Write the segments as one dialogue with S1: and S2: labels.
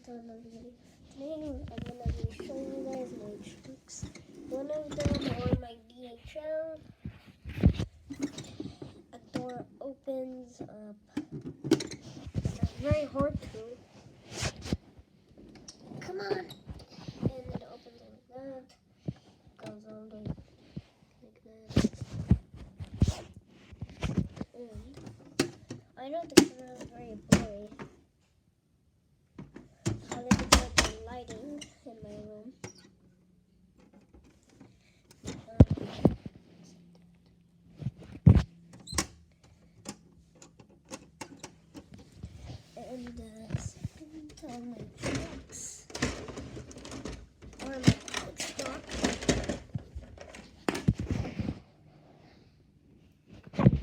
S1: to another video. Today I'm gonna be showing you guys my tricks. One of them on my DHL. A door opens up. It's very hard to. Come on! And it opens like that. Goes all the way like that. And I know the camera is very blurry. So let me get the lighting in my room. And second on my tricks, or my stock,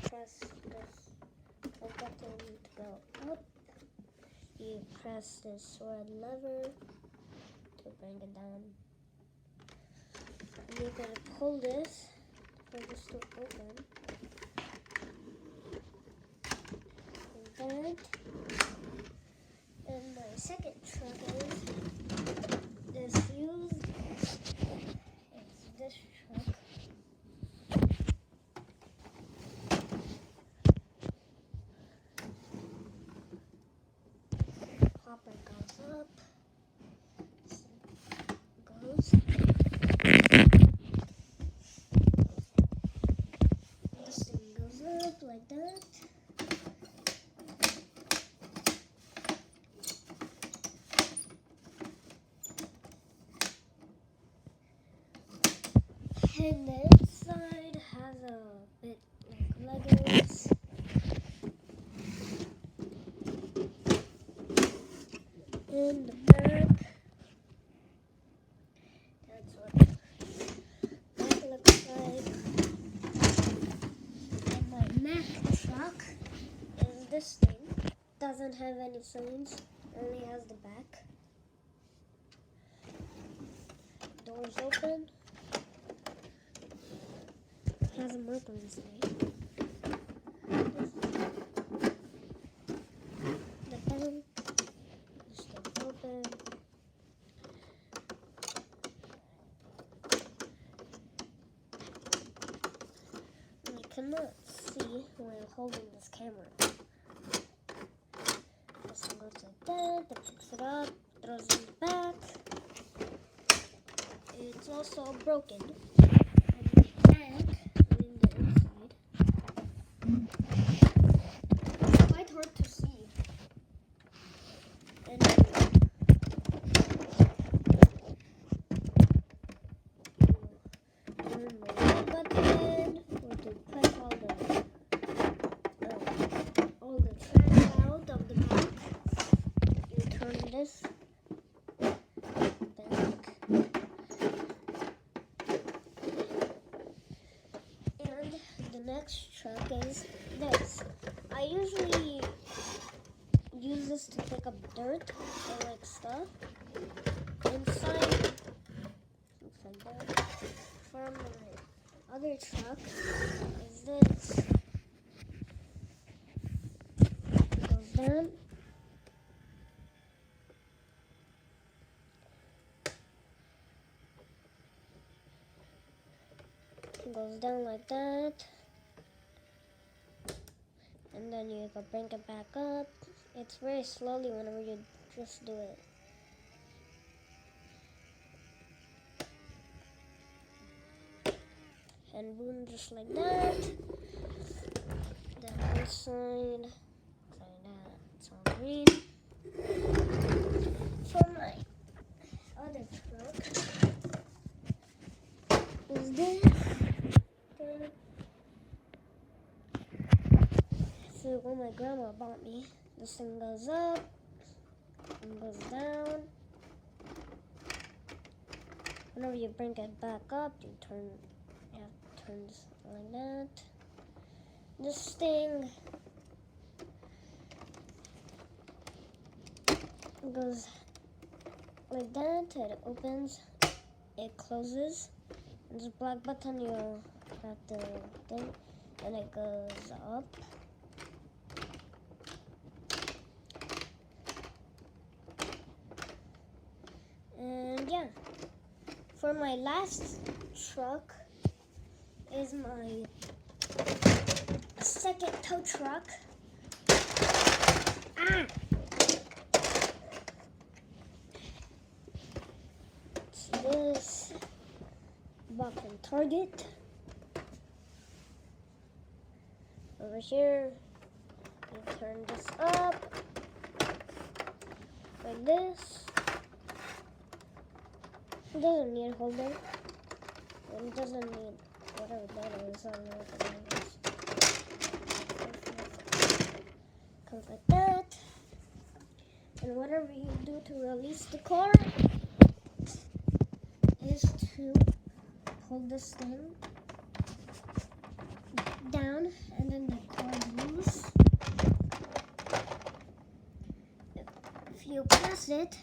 S1: press this button to go up. You press this red lever to bring it down. You're gonna pull this for this to open. And my second truck is this fuse. It's this truck. Hopper goes up. Goes. This thing goes up like that. And the inside has a bit like Legos. In the back, that's what the back looks like. And my Mack truck is this thing. Doesn't have any signs, only has the back. Doors open. Has a mark on the side. The bottom is still open. I cannot see when I'm holding this camera. This one goes like that, it picks it up, throws it in the back. It's also broken. Quite hard to see. And turn the button or to press all the trash out of the back. You turn this back. And the next truck is this. I usually use this to pick up dirt or like stuff. Inside that, from my other truck is this. It goes down. It goes down like that. And then you can bring it back up. It's very slowly whenever you just do it. And boom, just like that. The other side, like that. It's all green. For my other truck is this. So when my grandma bought me, this thing goes up and goes down. Whenever you bring it back up, you have to turn this like that. This thing goes like that. It opens, it closes. And this black button, you have to thing, and it goes up. yeah. For my last truck is my second tow truck. Ah! It's this bought from Target. Over here, you turn this up like this. It doesn't need a holder. And it doesn't need whatever that is. I don't know what that is. Comes like that. And whatever you do to release the car is to pull this thing down, and then the car moves. If you press it,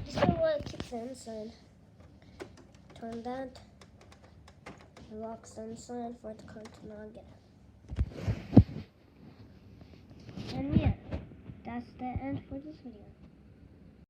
S1: this is what keeps it inside. Turn that, it locks the inside for the car to not get out. And yeah, that's the end for this video.